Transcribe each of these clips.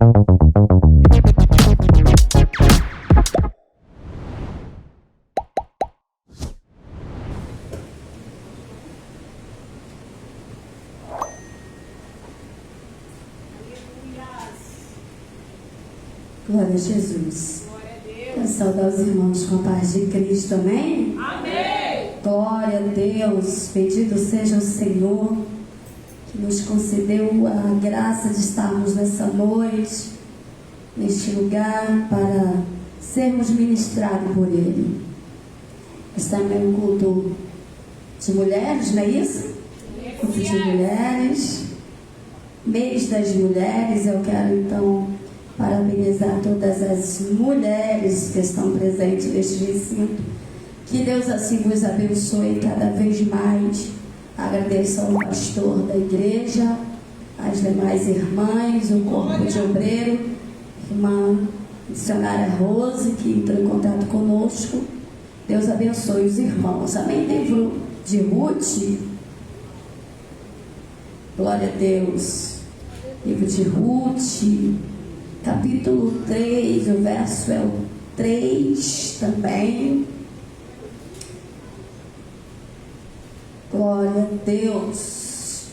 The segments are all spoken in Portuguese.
Glória a Jesus. Quero saudar os irmãos com a paz de Cristo, amém? Amém. Glória a Deus, bendito seja o Senhor, que nos concedeu a graça de estarmos nessa noite, neste lugar, para sermos ministrados por Ele. Esse também é um culto de mulheres, não é isso? Culto de mulheres, mês das mulheres. Eu quero então parabenizar todas as mulheres que estão presentes neste recinto. Que Deus assim vos abençoe cada vez mais. Agradeço ao pastor da igreja, as demais irmãs, o corpo de obreiro, irmã missionária Rose, que entrou em contato conosco. Deus abençoe os irmãos. Amém? Livro de Ruth. Glória a Deus. Livro de Ruth, capítulo 3, o verso é o 3 também. Glória a Deus.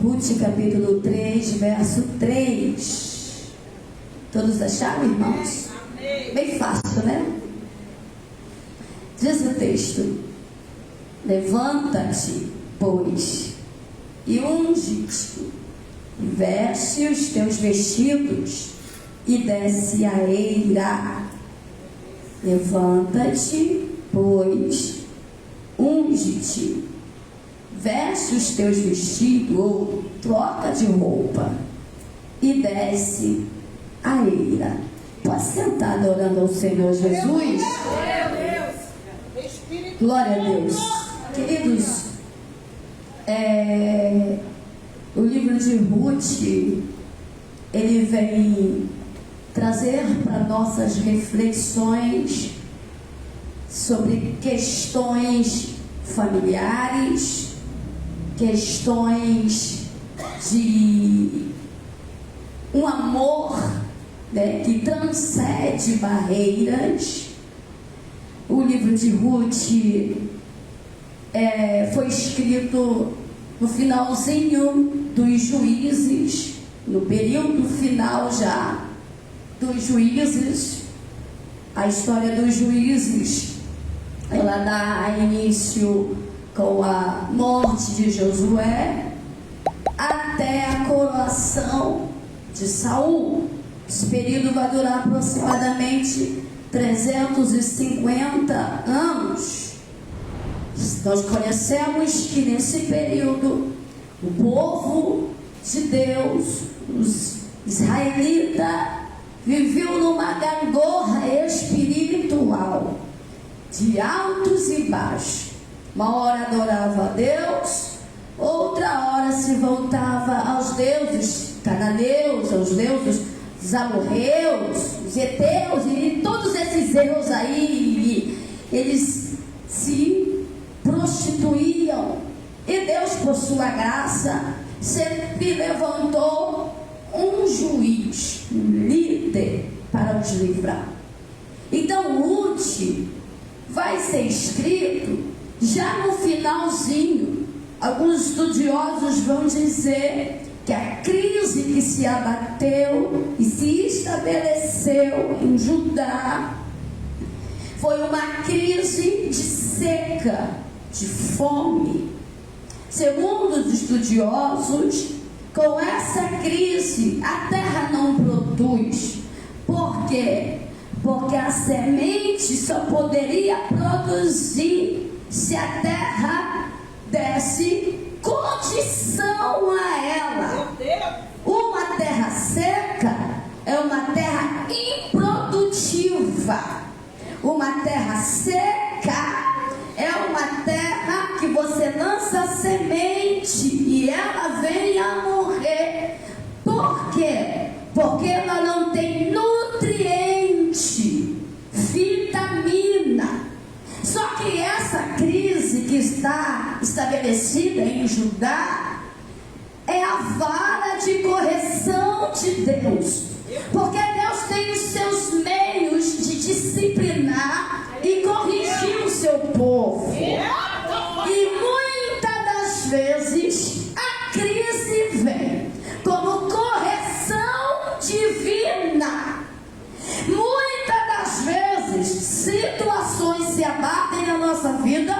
Ruth, capítulo 3, verso 3. Todos acharam, irmãos? Bem fácil, né? Diz o texto: levanta-te, pois, e unge-te, veste os teus vestidos e desce a eira. Levanta-te, pois, unge-te, veste os teus vestidos, ou troca de roupa, e desce a eira. Pode sentar adorando ao Senhor Jesus. Glória a Deus. Queridos, o livro de Ruth, ele vem trazer para nossas reflexões sobre questões familiares, questões de um amor, né, que transcende barreiras. O livro de Ruth foi escrito no finalzinho dos Juízes, no período final já dos Juízes. A história dos Juízes, ela dá início com a morte de Josué até a coroação de Saul. Esse período vai durar aproximadamente 350 anos. Nós conhecemos que nesse período o povo de Deus, os israelitas, viveu numa gangorra espiritual, de altos e baixos. Uma hora adorava a Deus, outra hora se voltava aos deuses cananeus, aos deuses dos amorreus, os heteus e todos esses deuses aí. Eles se prostituíam, e Deus, por sua graça, sempre levantou um juiz, um líder para os livrar. Então Ruth vai ser escrito já no finalzinho. Alguns estudiosos vão dizer que a crise que se abateu e se estabeleceu em Judá foi uma crise de seca, de fome. Segundo os estudiosos, com essa crise a terra não produz. Por quê? Porque a semente só poderia produzir se a terra desse condição a ela. Uma terra seca é uma terra improdutiva. Uma terra seca é uma terra que você lança semente e ela vem a morrer. Por quê? Porque ela não tem nutriente, vitamina. Só que essa crise que está estabelecida em Judá é a vara de correção de Deus. Porque Deus tem os seus meios de disciplinar e corrigir o seu povo. E muitas das vezes a crise vem como correção divina. Muitas das vezes situações se abatem na nossa vida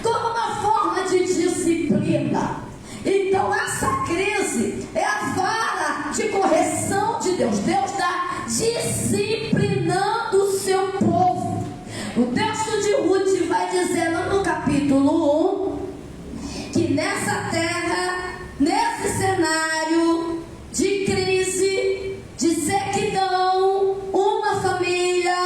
como uma forma de disciplina. Então essa crise é a vara de correção de Deus. Deus está disciplinando o seu povo. O texto de Ruth vai dizer lá no capítulo 1 que nessa terra, nesse cenário de crise, de sequidão, uma família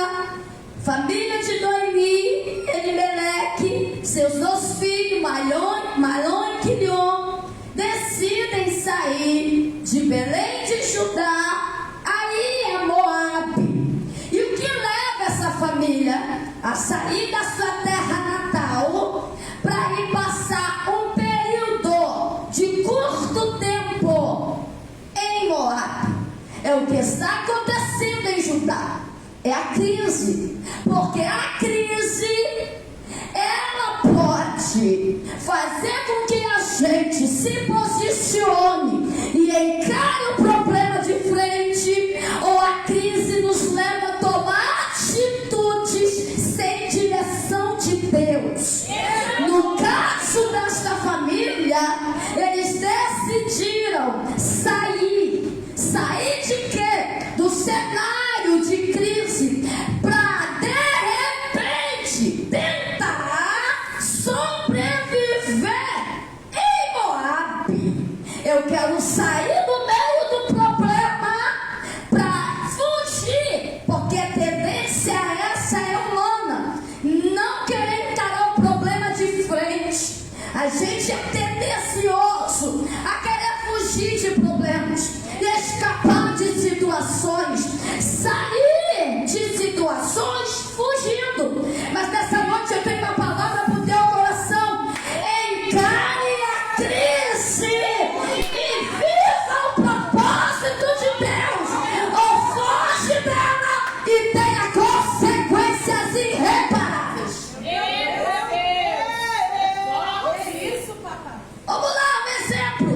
de Noemi, Elimeleque, seus 2 filhos, Malom e Quilion, decidem sair de Belém de Judá, aí a Moabe. E o que leva essa família a sair da sua terra natal para ir passar um período de curto tempo em Moabe? É o que está acontecendo em Judá. É a crise. Porque a crise, ela pode fazer com que a gente se posicione e encare o problema de frente, ou a crise nos leva a tomar atitudes sem direção de Deus. No caso desta família, eles decidiram sair de quê? Do cenário de crise, para de repente tentar sobreviver em Moabe. Eu quero sair do meio do problema para fugir, porque a tendência essa é humana, não querer encarar o problema de frente. A gente é tendencioso a querer fugir de problemas, escapar de situações, sair de situações fugindo. Mas nessa noite eu tenho uma palavra para o teu coração: encare a crise e viva o propósito de Deus, ou foge dela e tenha consequências irreparáveis. Vamos lá, um exemplo.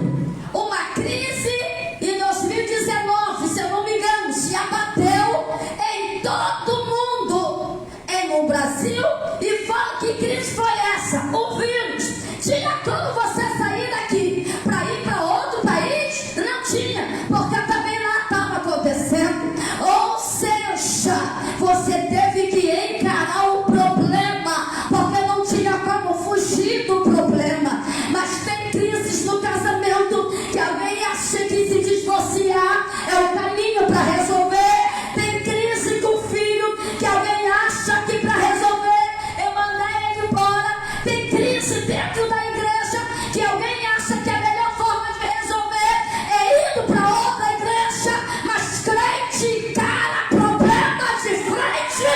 Uma crise em 2019, se eu não me engano, se abateu em todo mundo, no Brasil. E fala que crise foi essa? O vírus. Tinha como você sair daqui para ir para outro país? Não tinha, porque também lá estava acontecendo. Ou seja, você teve que encarar o problema, porque não tinha como fugir do problema. Mas tem crises no casamento que alguém acha que se divorciar é o caminho para resolver. Tem crise com o filho que alguém acha que para resolver eu mandei ele embora. Tem crise dentro da igreja que alguém acha que a melhor forma de resolver é indo para outra igreja. Mas crente encara problema de frente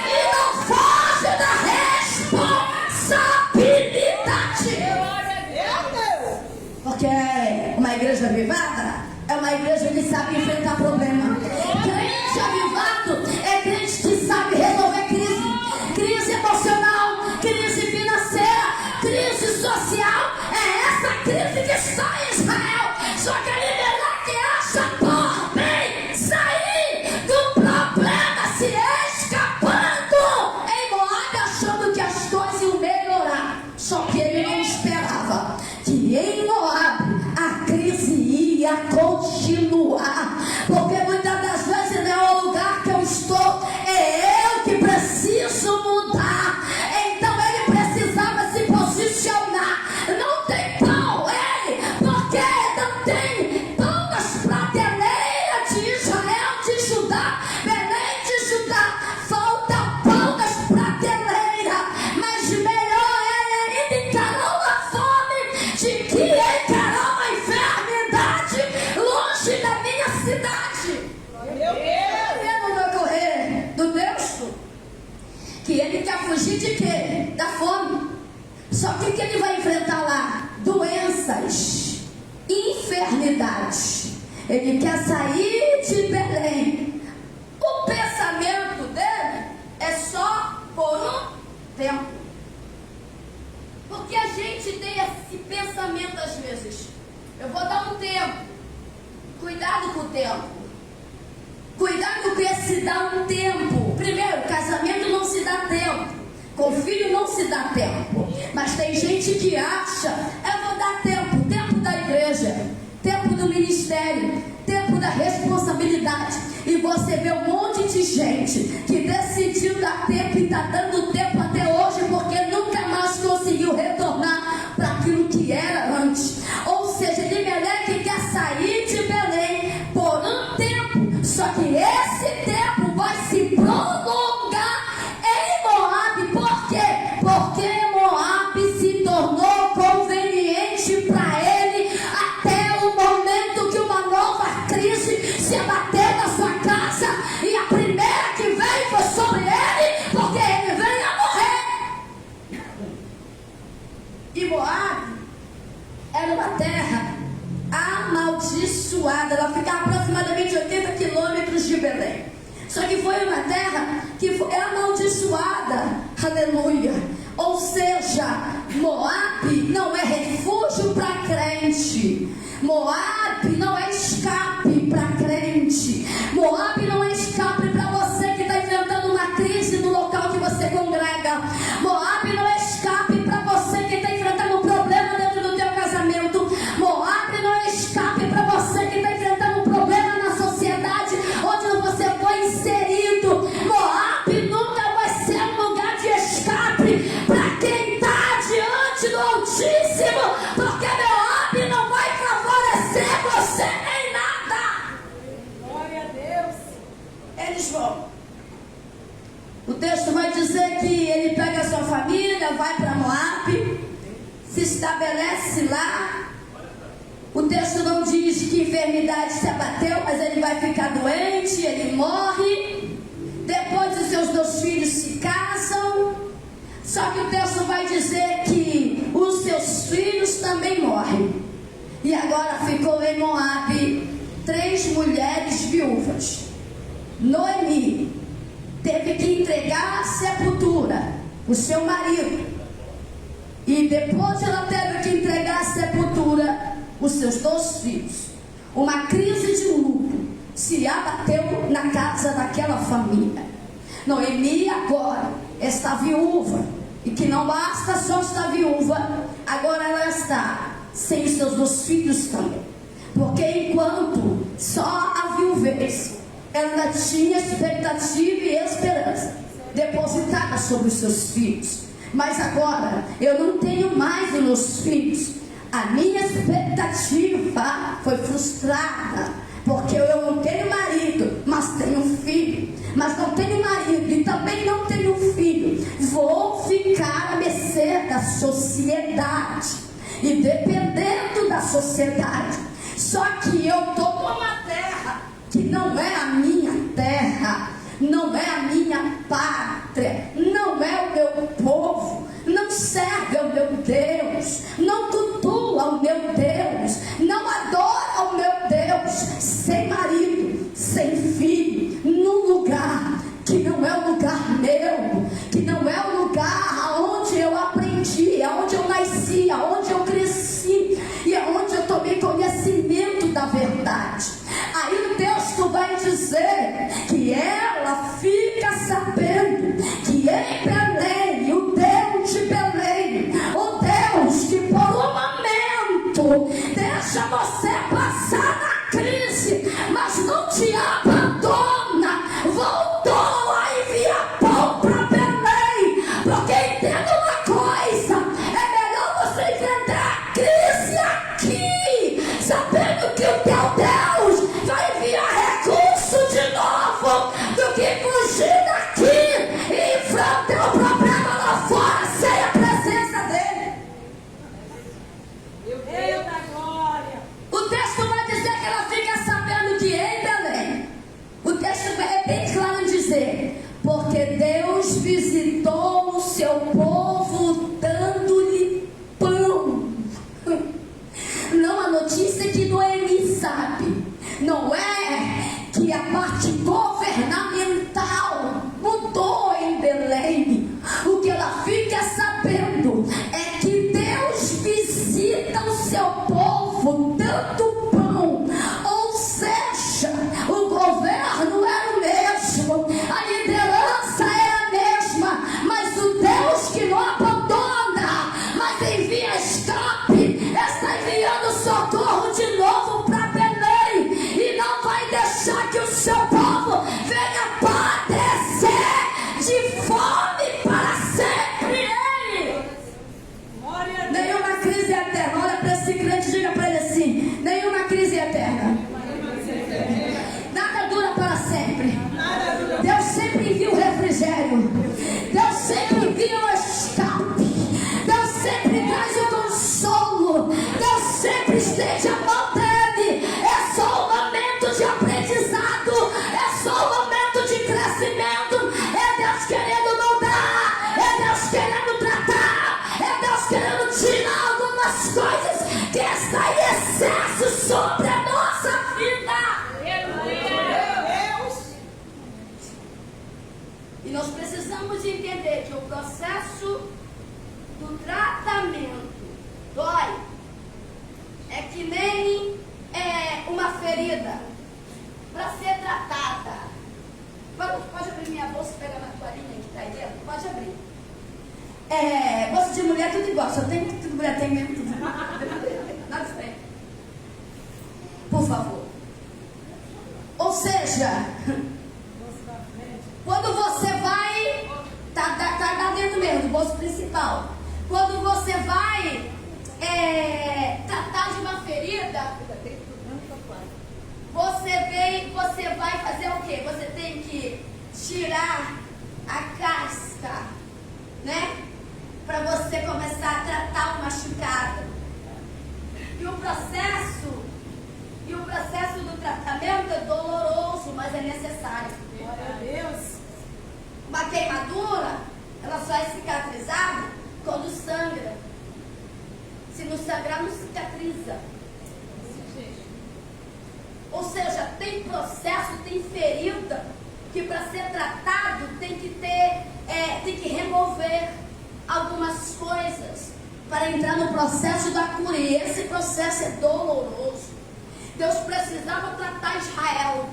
e não foge da responsabilidade. Porque uma igreja avivada é uma igreja que sabe enfrentar problema. Crente avivado é crente que sabe resolver crise emocional, crise financeira, crise social. É essa crise que está em Israel. Só que a Elimeleque acha por bem sair do problema, se escapando em Moabe, achando que as coisas iam melhorar. Só que ele não esperava que em Moabe a crise ia continuar. Porque muitas das vezes não é o lugar que eu estou, é eu que preciso mudar. Então ele precisava se posicionar. Não tem pão, porque não tem pão nas prateleiras de Israel, de Judá, Belém de Judá. Falta pão nas prateleiras. Mas melhor ele ainda encarou a fome de que encarou uma enfermidade longe da minha cidade. No decorrer do texto, que ele quer fugir de quê? Da fome. Só que o que ele vai enfrentar lá? Doenças, enfermidades. Ele quer sair de tempo. Cuidado com esse dar um tempo. Primeiro, casamento não se dá tempo. Com filho não se dá tempo. Mas tem gente que acha, eu vou dar tempo. Tempo da igreja, tempo do ministério, tempo da responsabilidade. E você vê um monte de gente que decidiu dar tempo e está dando tempo até hoje, porque nunca mais conseguiu retornar para aquilo que era antes. Ou seja, Elimeleque quer sair de Belém por um tempo, só que esse tempo vai se prolongar em Moabe. Por quê? Porque Moabe se tornou conveniente para ele até o momento que uma nova crise se abateu na sua casa, e a primeira que veio foi sobre ele, porque ele veio a morrer. E Moabe era uma terra amaldiçoada. Ela ficava aproximadamente 80 quilômetros de Belém. Só que foi uma terra que foi amaldiçoada. Aleluia. Ou seja, Moabe não é refúgio para crente. Moabe não é escape para crente. Moabe não é escape para você que está enfrentando uma crise no local que você congrega. Moabe não é escape para você que está enfrentando um problema dentro do teu casamento. Moabe não é escape para você que está enfrentando um problema na sociedade onde você foi inserido. Moabe nunca vai ser um lugar de escape para quem está diante do Altíssimo, porque Moabe não vai favorecer você em nada. Glória a Deus. Eles vão. O texto vai dizer que ele pega a sua família, vai para Moabe, se estabelece lá. O texto não diz que enfermidade se abateu, mas ele vai ficar doente, ele morre. Depois os seus 2 filhos se casam. Só que o texto vai dizer que os seus filhos também morrem. E agora ficou em Moabe 3 mulheres viúvas. Noemi teve que entregar a sepultura, o seu marido. E depois ela teve que entregar a sepultura, os seus 2 filhos. Uma crise de luto se abateu na casa daquela família. Noemi agora está viúva, e que não basta só estar viúva, agora ela está sem os seus 2 filhos também. Porque enquanto só a viuvez, ela tinha expectativa e esperança depositada sobre os seus filhos. Mas agora eu não tenho mais os meus filhos. A minha expectativa foi frustrada, porque eu não tenho marido, mas tenho um filho. Mas não tenho marido e também não tenho filho. Vou ficar à mercê da sociedade e dependendo da sociedade. Só que eu estou numa terra que não é a minha terra, não é a minha pátria, não é o meu povo, não serve ao meu Deus, não cultua ao meu Deus, não adora ao meu Deus, sem marido, sem filho, num lugar que não é o lugar meu, que não é o lugar onde eu aprendi, onde eu nasci, onde eu cresci e onde eu tomei conhecimento da verdade. Aí o texto vai dizer que ela fica sabendo que em Belém, o Deus de Belém, o Deus que por um momento deixa você passar na crise, mas não te abandona, voltou a enviar pão para Belém, porque entenda uma coisa, é melhor você enfrentar a crise aqui, sabendo que o teu Deus vai enviar recurso de novo, do que fugir daqui e enfrentar o problema lá fora sem a presença dele. Meu Deus da glória. O texto vai dizer que ela fica sabendo que em Belém, o texto é bem claro em dizer, porque Deus visitou o seu povo dando-lhe pão. Não, a notícia que Noemi sabe não é que a parte governamental mudou em Belém. O que ela fica sabendo é que Deus visita o seu povo dando pão. Ou seja, povo venha padecer de fome para sempre. Ei! Glória a Deus. Nenhuma crise é eterna. Olha para esse crente e diga para ele assim: nenhuma crise é eterna. Nada dura para sempre. Deus sempre envia o refrigério. Deus sempre envia o escape. Deus sempre traz o consolo. Deus sempre estende a mão dele. É só um momento de aprendizado. É só um momento de crescimento. É Deus querendo mudar. É Deus querendo tratar. É Deus querendo tirar algumas coisas que está em excesso sobre a nossa vida. E nós precisamos entender que o processo do tratamento dói. É que nem uma ferida para ser tratada. Pode abrir minha bolsa e pegar na toalhinha que está aí dentro? Pode abrir. Bolsa de mulher tudo igual. Só tem tudo mulher tem mesmo. Tudo. Nada diferente. Por favor. Ou seja, quando você vai, tá dentro mesmo do bolso principal. Quando você vai tratar de uma ferida, você vai fazer o quê? Você tem que tirar a casca, né? Para você começar a tratar o machucado. E o processo do tratamento é doloroso, mas é necessário. Glória a Deus. Uma queimadura, ela só é cicatrizada quando sangra. Se não sangrar, não cicatriza. Ou seja, tem processo, tem ferida que para ser tratado tem que remover algumas coisas para entrar no processo da cura. E esse processo é doloroso. Deus precisava tratar Israel.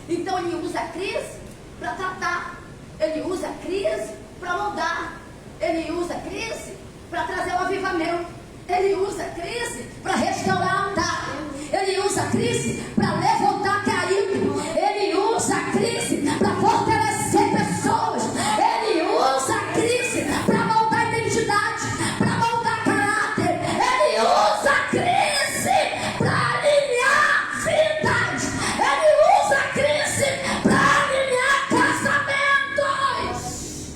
Então ele usa a crise para tratar. Ele usa a crise para moldar. Ele usa a crise para trazer o avivamento. Ele usa a crise para restaurar o altar. Ele usa a crise para levantar caído. Ele usa a crise para fortalecer pessoas. Ele usa a crise para moldar identidade, para moldar caráter. Ele usa a crise para alinhar vidas. Ele usa a crise para alinhar casamentos.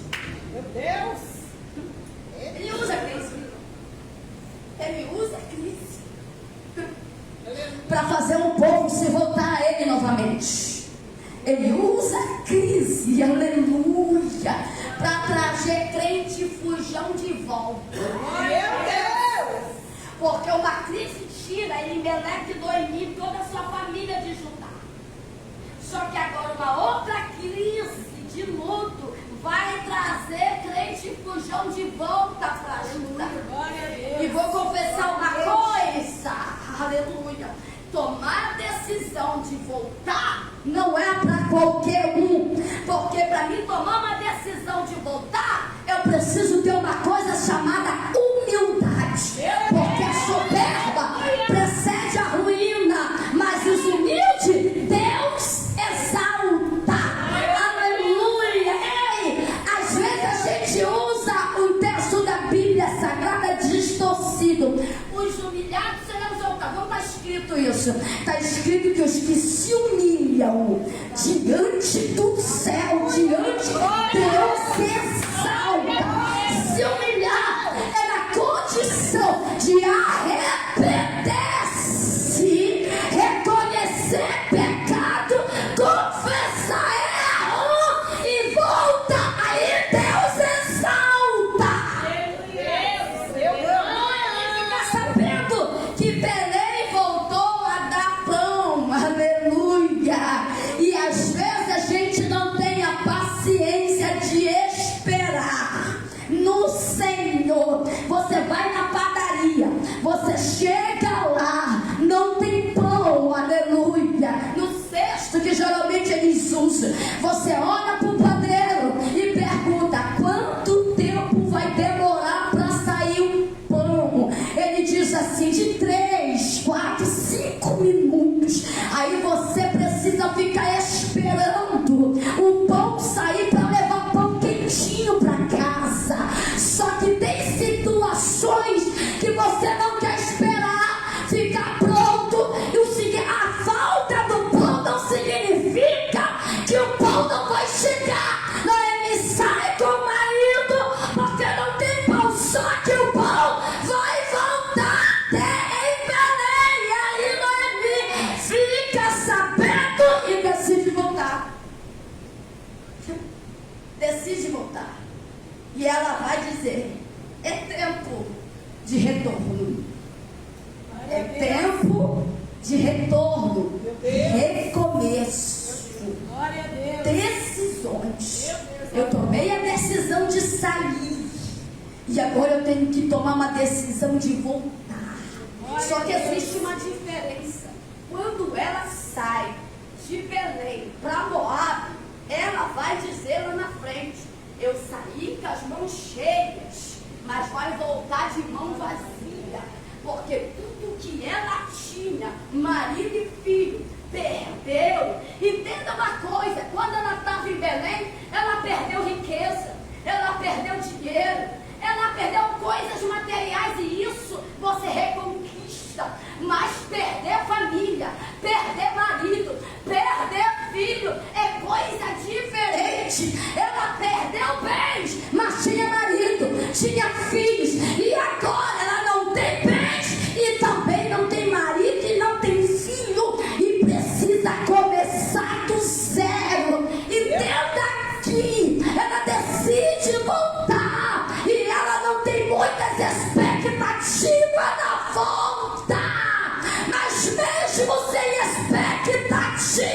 Meu Deus. Ele usa a crise. Ele usa a crise para fazer um povo se voltar a ele novamente. Ele usa a crise, aleluia, para trazer crente fujão de volta. Meu Deus. Porque uma crise tira Elimeleque, Noemi e toda a sua família de Judá. Só que agora uma outra crise de luto vai trazer crente fujão de volta para Judá. Glória a Deus. E vou confessar uma coisa, aleluia. Tomar a decisão de voltar não é para qualquer um, porque para mim tomar uma decisão de voltar, eu preciso ter uma coisa chamada humildade, porque a soberba precede a ruína, mas os humildes Deus exalta. Aleluia. Ei, às vezes a gente usa um texto da Bíblia Sagrada distorcido. Os humilhados serão exaltados. Não está escrito isso. Está escrito que os que se humilham diante do céu, diante de Deus, se exalta. Se humilhar é na condição de arrepender-se, reconhecer pecado, confessar erro e volta. Aí Deus exalta. Fica sabendo que Belém voltou a dar pão, aleluia. E às vezes a gente não tem a paciência de esperar no Senhor. Você vai na padaria, você chega lá, não tem pão, aleluia, no cesto que geralmente eles usam. Você olha para o padeiro e pergunta: quanto tempo vai demorar para sair um pão? Ele diz assim: de 3, 4, 5 minutos. Aí você precisa ficar esperando esperando o pão sair para levar pão quentinho para casa. Só que tem situações que você não quer esperar ficar pronto. E a falta do pão não significa que o pão não vai chegar. Noemi sai com o marido porque não tem pão, só que o pão vai voltar até em Belém. E aí Noemi fica sabendo e decide voltar. Decide voltar. E ela vai dizer: é tempo de retorno. É tempo de retorno. Recomeço. Glória a Deus. Decisões. Eu tomei a decisão de sair. E agora eu tenho que tomar uma decisão de voltar. Só que existe uma diferença. Quando ela sai de Belém para Moabe, ela vai dizer lá na frente: eu saí com as mãos cheias, mas vai voltar de mão vazia. Porque tudo que ela tinha, marido e filho, perdeu. Entenda uma coisa: quando ela estava em Belém, ela perdeu riqueza, ela perdeu dinheiro, ela perdeu coisas materiais, e isso você reconquista. Mas perder família, perder marido, perder filho é coisa diferente. Ela perdeu bens, mas tinha marido, tinha filhos, e agora ela não tem bens e também não tem marido e não tem filho, e precisa começar do zero. Entenda que ela decide voltar e ela não tem muitas expectativas na volta, mas mesmo sem expectativa,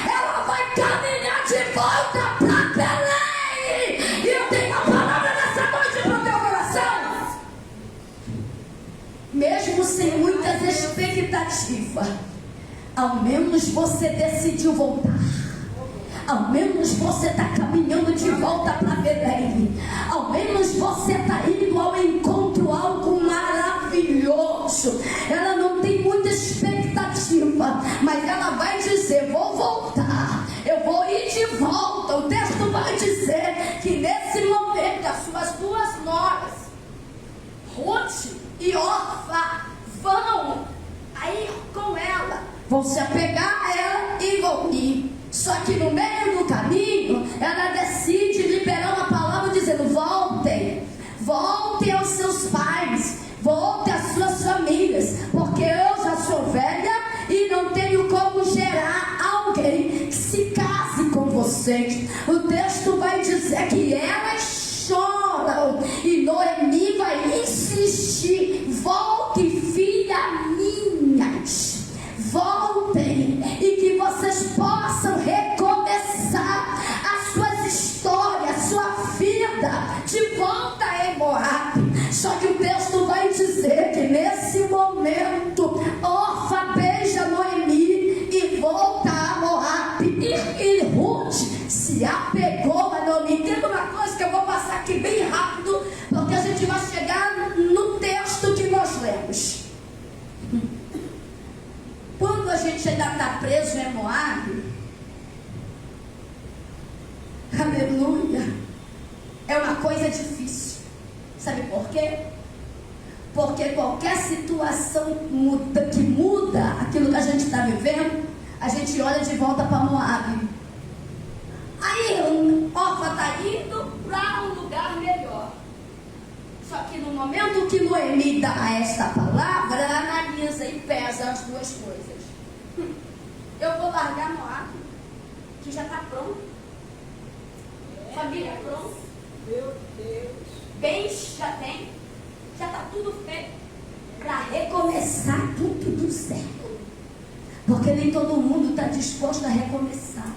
ela vai caminhar de volta para Belém. E eu tenho uma palavra nessa noite para o teu coração. Mesmo sem muitas expectativas, ao menos você decidiu voltar. Ao menos você está caminhando de volta para Belém. Ao menos você está indo ao encontro, algo maravilhoso. Ela não tem muita expectativa, mas ela vai dizer: vou voltar, eu vou ir de volta. O texto vai dizer que nesse momento as suas duas noras, Ruth e Orfa, vão aí com ela, vão se apegar a ela e vão ir. Só que no meio do caminho, ela decide liberar uma palavra dizendo: voltem, voltem aos seus pais, voltem às suas famílias, porque eu já sou velha e não tenho como gerar alguém que se case com vocês. O texto vai dizer que elas choram e Noemi vai insistir: volte, filha minhas, voltem, e que vocês possam recomeçar as suas histórias, sua vida de volta em Moabe. Só que o texto vai dizer que nesse momento Orfa beija Noemi e volta a Moabe, e Ruth se apegou a Noemi. Entenda uma coisa que eu vou passar aqui bem rápido, porque a gente vai chegar no texto que nós lemos. Quando a gente ainda está preso em Moabe, aleluia, é uma coisa difícil. Sabe por quê? Porque qualquer situação que muda aquilo que a gente está vivendo, a gente olha de volta para Moabe. Aí Orfa está indo para um lugar melhor. Só que no momento que Noemi dá esta palavra, ela analisa e pesa as duas coisas. Eu vou largar Moabe, que já está pronto. Família pronta. Meu Deus. Bens já tem. Já está tudo feito. Para recomeçar tudo do zero. Porque nem todo mundo está disposto a recomeçar.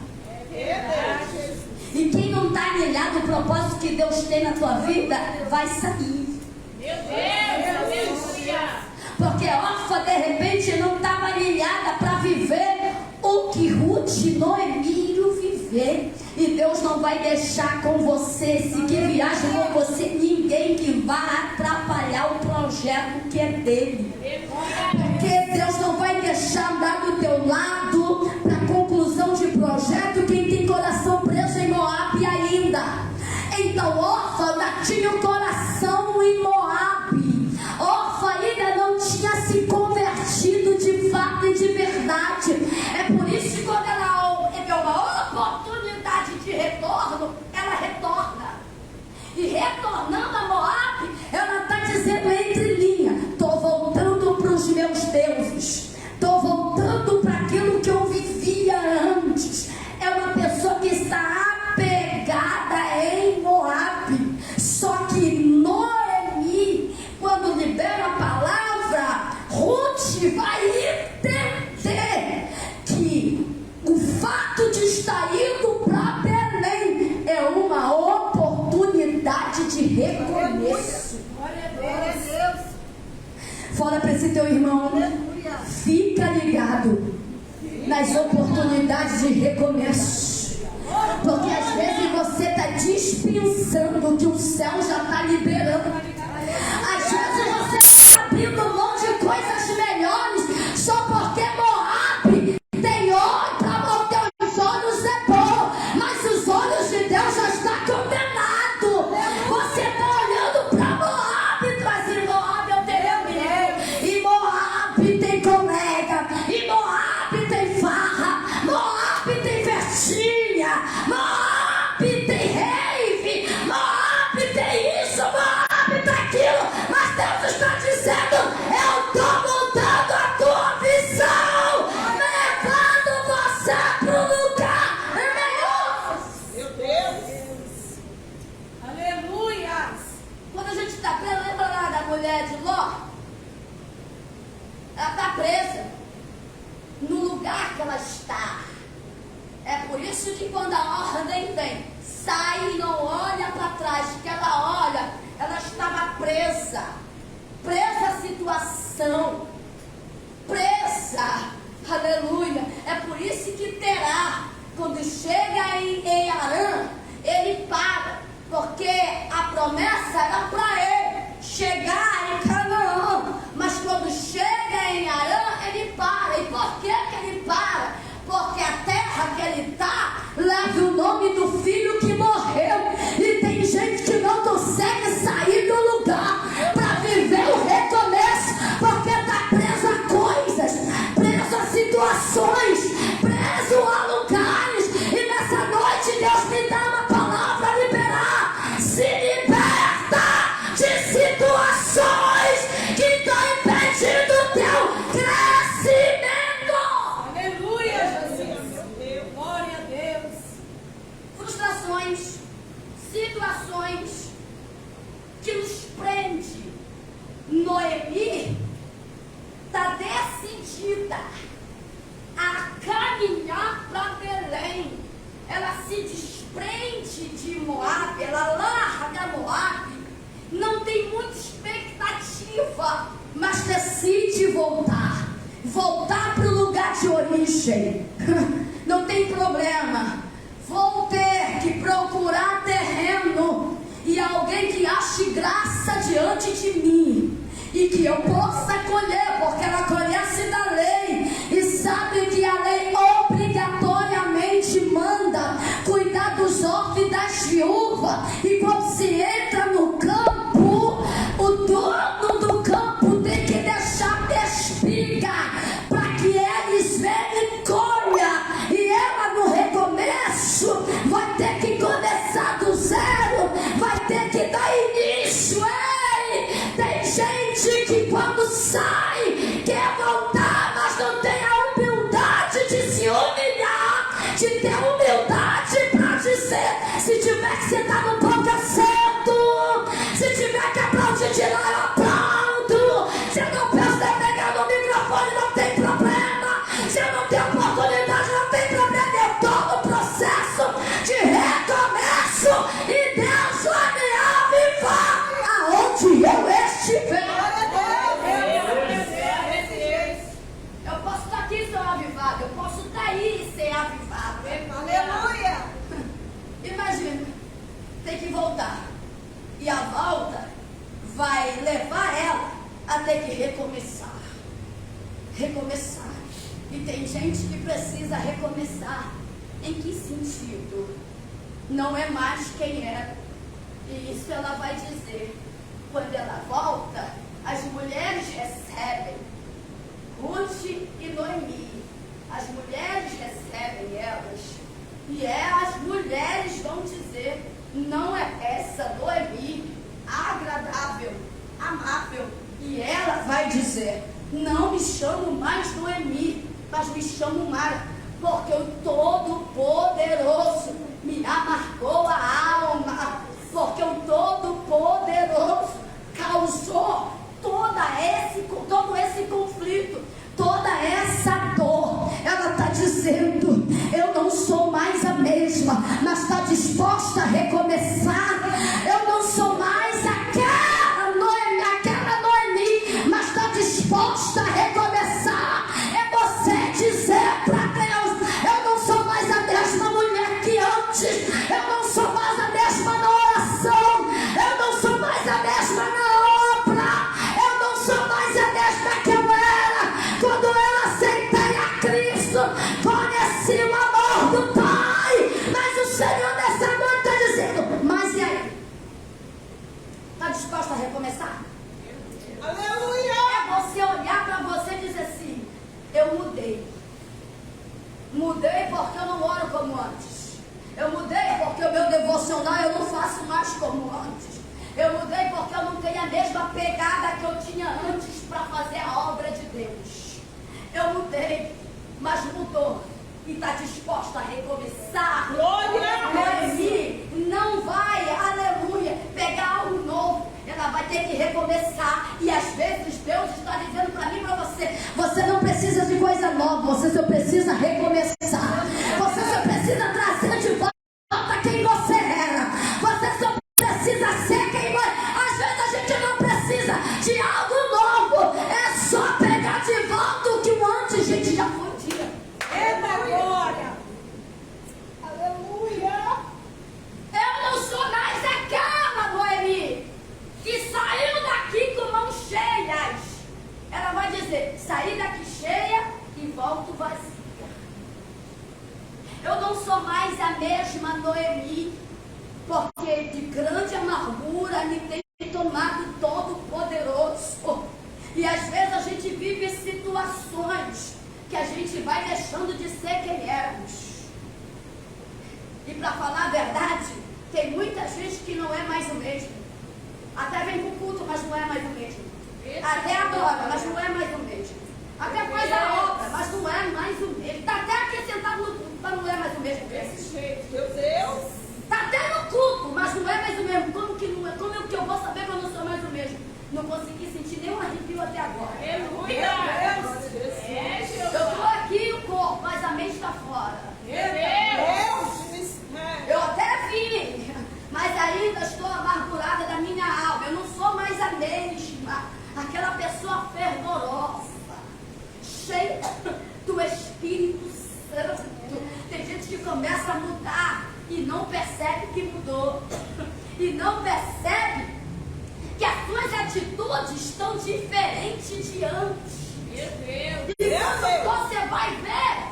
Verdade. E quem não está alinhado no propósito que Deus tem na tua vida, vai sair. Meu Deus. Aleluia. Porque Orfa de repente não estava alinhada para viver o que Ruth e Noemi iam viver. E Deus não vai deixar com você, seguir viagem com você, ninguém que vá atrapalhar o projeto que é dele. Porque Deus não vai deixar andar do teu lado para conclusão de projeto tinha o coração em Moabe. Orfa ainda não tinha se convertido de fato e de verdade. É por isso que quando ela vê uma oportunidade de retorno, ela retorna. E retornando a Moabe, ela está dizendo entre linhas: estou voltando para os meus deuses, estou voltando para aquilo que eu vivia antes. É uma pessoa que está apegada em Moabe. Só que Noemi, quando libera a palavra, Ruth vai entender que o fato de estar indo para Belém é uma oportunidade de recomeço. Glória a Deus. Fala para esse teu irmão, Aleluia. fica ligado nas oportunidades de recomeço, porque às vezes você está dispensando o que o céu já está liberando. Às vezes você está abrindo mão de coisas melhores só porque Moabe tem olho para manter os olhos é bom, mas os olhos de Deus já está condenado. Você está olhando para Moabe, trazendo Moabe eu tenho amigo, e Moabe tem colega, e Moabe tem farra, Moabe tem festinha, Moabe tem rave, Moabe tem isso, Moabe tem aquilo, mas Deus está dizendo: eu estou mudando a tua visão, levando você para o lugar melhor. Meu Deus. Aleluia. Quando a gente está presa, lembra lá da mulher de Ló? Ela está presa no lugar que ela está. É por isso que quando a ordem vem, sai e não olha para trás, que ela olha, ela estava presa à situação, presa, aleluia. É por isso que Terá, quando chega em Arã, ele para, porque a promessa era para ele chegar em Canaã, mas quando chega em Arã, ele para. E por que ele para? Porque a terra que ele está leva o nome do filho que morreu, e tem gente que não consegue sair do lugar para viver o recomeço, porque está preso a coisas, preso a situações, preso a lugares. E nessa noite Deus me dá uma palavra a liberar: se liberta de situações que estão impedindo o teu crescimento. Aleluia, Jesus. Glória a Deus. Frustrações, situações que nos prende. Noemi está decidida a caminhar para Belém. Ela se desprende de Moabe, ela larga Moabe, não tem muita expectativa, mas decide voltar para o lugar de origem. Não tem problema, vou ter que procurar terreno e alguém que ache graça diante de mim e que eu possa colher, porque ela conhece da lei e sabe que a lei obrigatoriamente manda cuidar dos órfãos e das viúvas. E quando se entra no campo, o dono do campo tem que deixar espiga para que eles venham e colha. E ela no recomeço vai ter que começar do zero, vai ter que dar início. Ei, tem gente que quando sai quer voltar, mas não tem a humildade de se humilhar, de ter humildade para dizer: se tiver que sentar no ponto assento, se tiver que aplaudir de lá eu aplaudo, se eu não penso em pegar no microfone não tem problema, se eu não tenho oportunidade não tem problema, eu estou no processo de recomeço e Deus vai me avivar aonde eu estiver. Eu posso estar aqui e ser avivado, eu posso estar aí e ser avivado. Aleluia. Imagina, tem que voltar. E a volta vai levar ela a ter que recomeçar. Recomeçar. E tem gente que precisa recomeçar. Em que sentido? Não é mais quem era. E isso ela vai dizer. Quando ela volta, as mulheres recebem Ruth e Noemi. As mulheres recebem elas. E as mulheres vão dizer: não é essa Noemi agradável, amável. E ela vai dizer: não me chamo mais Noemi, mas me chamo Mara, porque o Todo-Poderoso me amargou a alma, porque o Todo-Poderoso causou todo esse conflito, toda essa dor. Ela está dizendo: eu não sou mais a mesma, mas está disposta a recomeçar. Eu não sou mais aquela Noemi, mas está disposta a recomeçar. É você dizer para Deus: eu não sou mais a mesma mulher que antes, eu não sou mais a mesma na oração, eu não sou mais a mesma na obra, eu não sou mais a mesma que eu era quando eu aceitei a Cristo, conheci o amor do Pai. Mas o Senhor nessa noite está dizendo: mas e aí? Está disposta a recomeçar? Aleluia! É você olhar para você e dizer assim: eu mudei. Mudei porque eu não oro como antes. Eu mudei porque o meu devocional eu não faço mais como antes. Eu mudei porque eu não tenho a mesma pegada que eu tinha antes para fazer a obra de Deus. Eu mudei, mas mudou. E está disposta a recomeçar. Glória a Deus! Noemi não vai, aleluia, pegar algo novo. Ela vai ter que recomeçar. E às vezes Deus está dizendo para mim e para você: você não precisa de coisa nova, você só precisa recomeçar. Você só precisa trazer de volta quem você era. Você só precisa ser quem você. Às vezes a gente não precisa de algo novo, é só pegar de volta o que antes a gente já podia. Eita glória! Aleluia! Eu não sou mais aquela Noemi que saiu daqui com mãos cheias. Ela vai dizer: saí daqui cheia e volto vazia. Eu não sou mais a mesma Noemi, porque de grande amargura me tem tomado Todo-Poderoso. E às vezes a gente vive situações que a gente vai deixando de ser quem éramos. E para falar a verdade, tem muita gente que não é mais o mesmo. Até vem pro culto, mas não é mais o mesmo. Até adora, mas não é mais o mesmo. Até faz a obra, mas não é mais o mesmo. Está até aqui sentado no culto, mas não é mais o mesmo. Desse jeito, meu Deus! Está até no culto, mas não é mais o mesmo. Como que não é? Como é que eu vou saber que eu não sou mais o mesmo? Não consegui sentir nenhum arrepio até agora. Aleluia! É, Eu Jesus! estou aqui o corpo, mas a mente está fora. Meu Deus! Mistério! Eu até vi, mas ainda estou amargurada da minha alma. Eu não sou mais a mesma, aquela pessoa fervorosa, cheia do Espírito Santo. Tem gente que começa a mudar e não percebe que mudou, e não percebe que as suas atitudes estão diferentes de antes. Meu Deus! E quando você vai ver,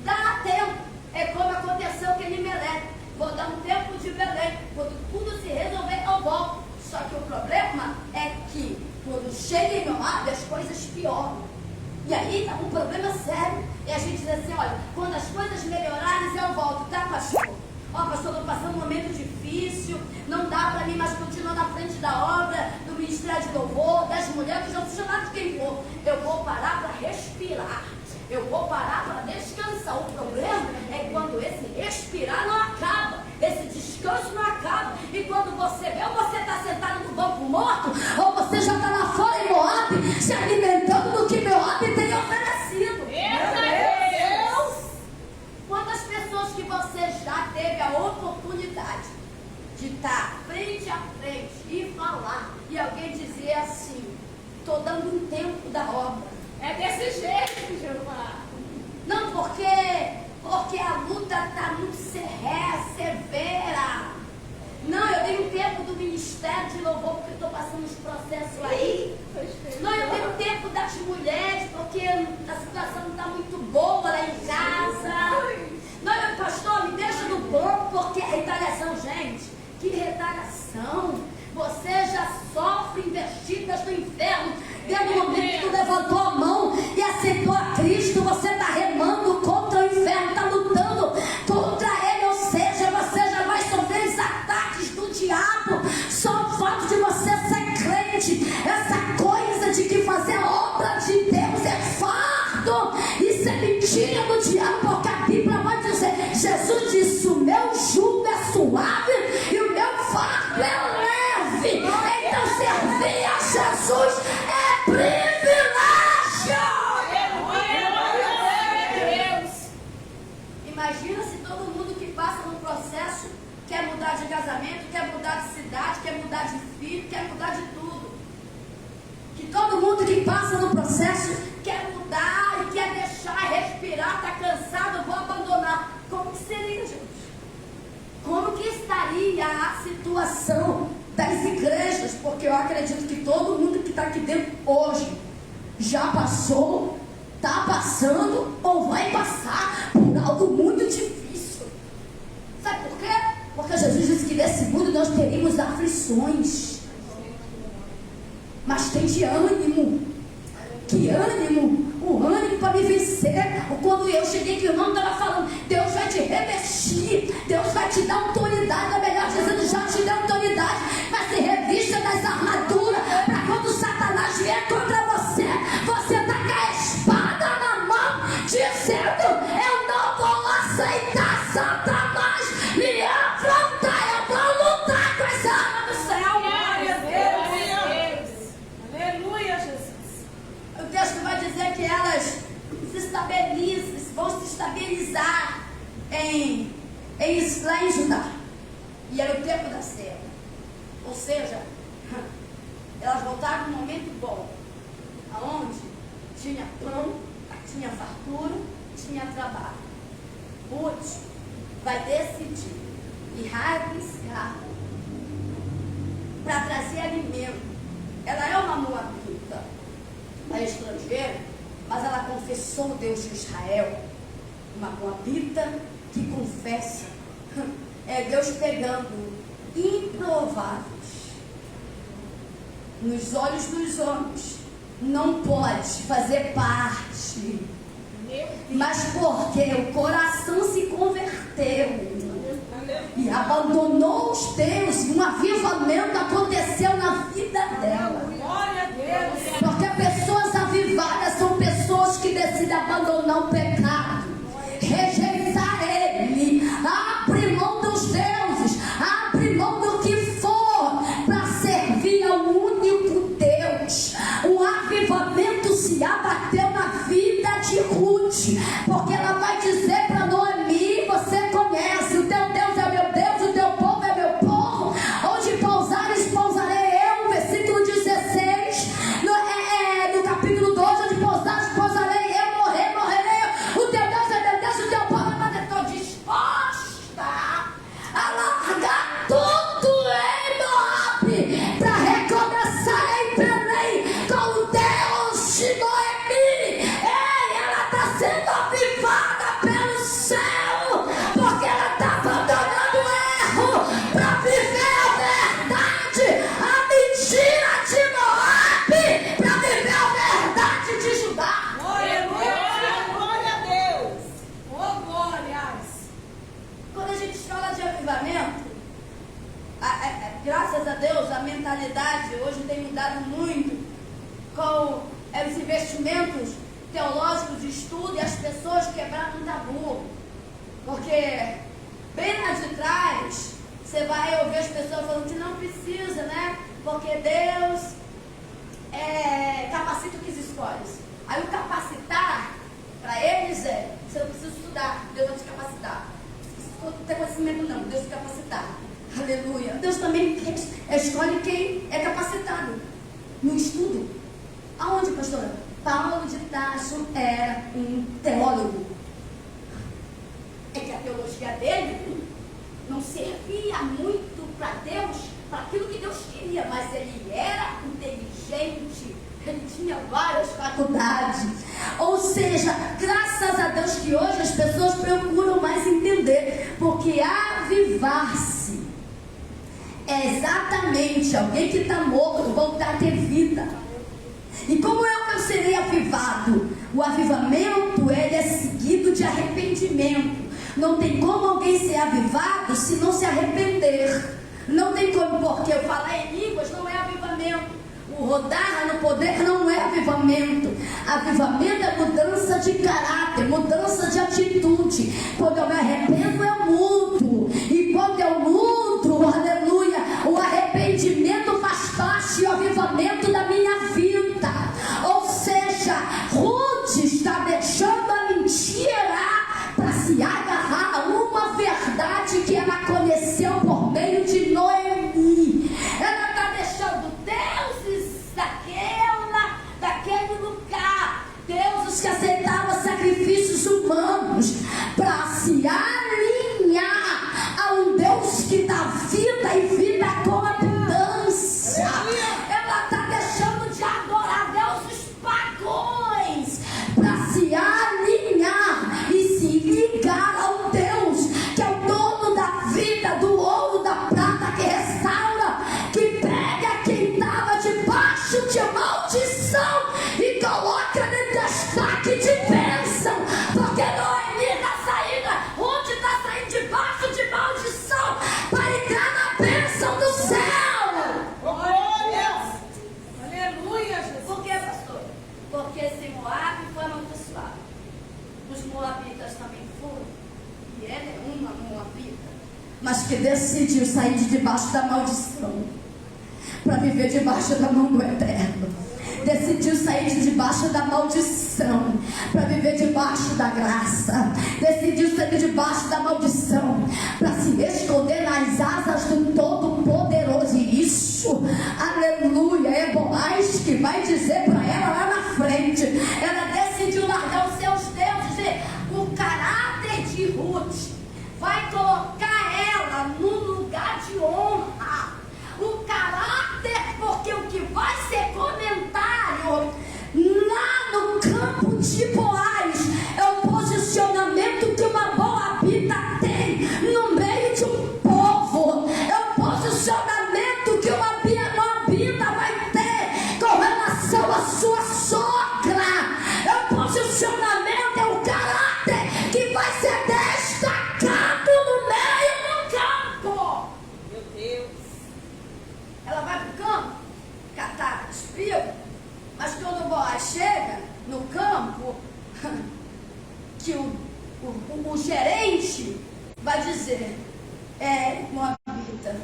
dá tempo. É como aconteceu com Elimelec. Vou dar um tempo de Belém. Quando tudo se resolver, eu volto. Só que o problema é que quando chega em Moab, as coisas pioram. E aí tá um problema sério. E a gente diz assim: olha, quando as coisas melhorarem, eu volto, tá, pastor? Ó, pastor, estou passando um momento difícil. Não dá para mim mais continuar na frente da obra, do ministério de louvor, das mulheres, não seja nada de quem for. Eu vou parar para respirar. Eu vou parar para descansar. O problema é quando esse respirar não acaba, esse descanso não acaba. E quando você vê, ou você está sentado no banco morto, ou você já está lá fora em Moab, se alimentando do que Moab tem oferecido. Meu Deus! Quantas pessoas que você já teve a oportunidade de estar frente a frente e falar, e alguém dizer assim: estou dando um tempo da obra. É desse jeito, Jeová! Não, porque a luta está muito severa. Não, eu tenho tempo do ministério de louvor porque estou passando os processos aí. Não, eu tenho tempo das mulheres porque a situação não está muito boa lá em casa. Não, pastor, me deixa no banco porque é retaliação, gente. Que retaliação. coração. Você já sofre investidas do inferno. Desde o momento que tu levantou a mão e aceitou a Cristo, você está remando contra o inferno, está lutando contra ele. Ou seja, você já vai sofrer os ataques do diabo só o fato de você ser crente. Essa coisa de que fazer a obra de Deus é fardo, isso é mentira do diabo, porque a Bíblia vai dizer, Jesus disse, o meu jugo é suave e o meu fardo é leve. Então servir a Jesus é privilégio. Imagina se todo mundo que passa no processo quer mudar de casamento, quer mudar de cidade, quer mudar de filho, quer mudar de tudo. Que todo mundo que passa no processo quer mudar e quer deixar, respirar, está cansado, vou abandonar. Como que seria, gente? Como que estaria a situação das igrejas? Porque eu acredito que todo mundo que está aqui dentro hoje já passou, está passando ou vai passar por algo muito difícil. Sabe por quê? Porque Jesus disse que nesse mundo nós teríamos aflições. Mas tem de ânimo. Que ânimo? O ânimo para me vencer. Quando eu cheguei aqui, o irmão estava falando, Deus vai te revestir, Deus vai te dar autoridade, ou melhor dizendo, já te deu autoridade, mas se revista das armaduras, para quando Satanás vier contra você, você está com a espada na mão, dizendo, eu não vou aceitar Satanás me afrontar, eu vou lutar com essa arma do céu. Aleluia, Jesus. O texto vai dizer que elas vão se estabilizar lá em Judá. E era o tempo da ceia. Ou seja, elas voltaram num momento bom, aonde tinha pão, tinha fartura, tinha trabalho. Ruth vai decidir ir arriscar para trazer alimento. Ela é uma moabita, a estrangeira, mas ela confessou o Deus de Israel. Uma moabita que confessa. É Deus pegando improváveis nos olhos dos homens. Não pode fazer parte, mas porque o coração se converteu e abandonou os deuses, um avivamento aconteceu na vida dela. Glória a Deus. Porque pessoas avivadas são pessoas que decidem abandonar o pecado, rejeitar ele, abrir mão dos deuses, abrir mão do que for para servir ao único Deus. Um avivamento se abateu na vida de Ruth, porque ela vai dizer para Noemi, você conhece, o teu Deus é meu Deus, o teu povo é meu povo, onde pousares, pousarei eu, versículo 16, no capítulo 12, onde pousares, pousarei eu, morrerei eu, o teu Deus é meu Deus, o teu povo é meu Deus. Estou disposta a largar tudo em Moab, para recomeçar em Belém, com o Deus de Noemi. Ela está sendo avivada pelo céu, porque ela está abandonando o erro para viver a verdade, a mentira de Moab, para viver a verdade de Judá. Glória a Deus. Oh, glórias. Quando a gente fala de avivamento, graças a Deus, a mentalidade hoje tem mudado muito com os investimentos teológicos de estudo e as pessoas quebraram um tabu. Porque bem lá de trás, você vai ouvir as pessoas falando que não precisa, né? Porque Deus capacita o que se escolhe. Aí o capacitar, para eles você não precisa estudar, Deus vai te capacitar. Não tem conhecimento não, Deus te capacitar. Aleluia. Deus também escolhe quem é capacitado no estudo. Aonde, pastora? Paulo de Tarso era um teólogo. É que a teologia dele não servia muito para Deus, para aquilo que Deus queria, mas ele era inteligente, ele tinha várias faculdades. Ou seja, graças a Deus que hoje as pessoas procuram mais entender, porque avivar-se é é exatamente alguém que está morto voltar a ter vida. E como é que eu serei avivado? O avivamento, ele é seguido de arrependimento. Não tem como alguém ser avivado se não se arrepender. Não tem como, porque eu falar em línguas não é avivamento. O rodar no poder não é avivamento. Avivamento é mudança de caráter, mudança de atitude. Quando eu me arrependo, eu mudo. E quando eu mudo, aleluia, o arrependimento faz parte do avivamento da minha vida. Ou seja, Ruth está deixando a mentira para se agarrar a uma verdade que ela conheceu por meio de Noemi. Ela está deixando deuses daquele lugar, deuses que aceitavam sacrifícios humanos, para se alinhar a um Deus que dá vida e vida com abundância. Ela está deixando de adorar deuses pagões para se alinhar e se ligar ao Deus que é o dono da vida, do ouro, da prata, que restaura, que pega quem estava debaixo de maldição e coloca no destaque de bênção. Porque Noemi está saindo, Ruth está saindo debaixo de maldição para entrar na bênção do céu. Glória! Aleluia, Jesus. Por que, pastor? Porque esse Moabe foi amaldiçoado. Os moabitas também foram. E ele é uma moabita. Mas que decidiu sair de debaixo da maldição para viver debaixo da mão do Eterno. Decidiu sair de debaixo da maldição para viver debaixo da graça. Decidiu sair debaixo da maldição para se esconder nas asas do Todo-Poderoso. E isso, aleluia, é Boaz que vai dizer para ela lá na frente. Ela decidiu largar os seus deuses. O caráter de Ruth vai colocar ela num lugar de honra. O caráter, porque o que vai ser comentário lá no campo de Boaz é o posicionamento que uma moabita tem no meio de um povo. É o posicionamento que uma moabita vai ter com relação à sua sogra. É o posicionamento, é o caráter que vai ser destacado no meio do campo. Meu Deus. Ela vai para o campo catar espigo, mas quando o Boaz chega no campo, que o gerente vai dizer: é moabita,